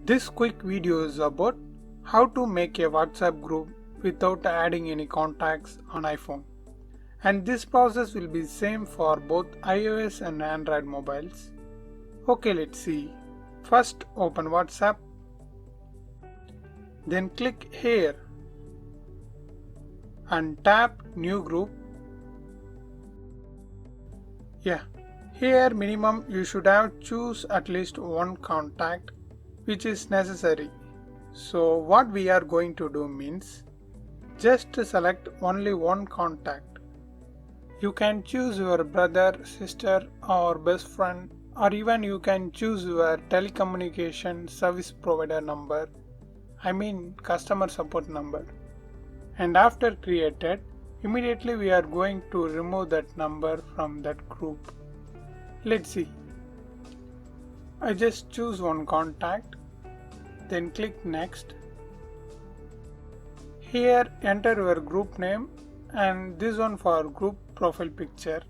This quick video is about how to make a WhatsApp group without adding any contacts on iPhone. And this process will be same for both iOS and Android mobiles. Okay, let's see. First open WhatsApp. Then click here and tap new group. Here minimum you should have choose at least one contact which is necessary. So what we are going to do means just select only one contact. You can choose your brother, sister or best friend, or even you can choose your telecommunication service provider number, customer support number. And after created, immediately we are going to remove that number from that group. Let's see. I just choose one contact, then click next. Here enter your group name and this one for group profile picture.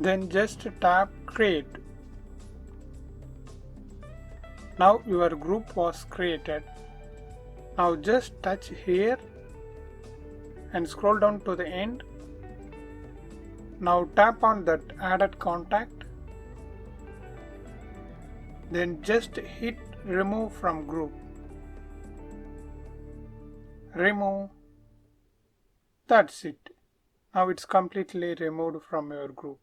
Then just tap create. Now your group was created. Now just touch here and scroll down to the end. Now tap on that added contact. Then just hit remove from group. Remove. That's it. Now it's completely removed from your group.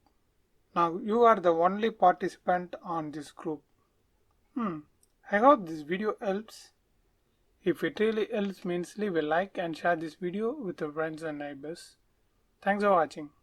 Now you are the only participant on this group. I hope this video helps. If it really helps means leave a like and share this video with your friends and neighbors. Thanks for watching.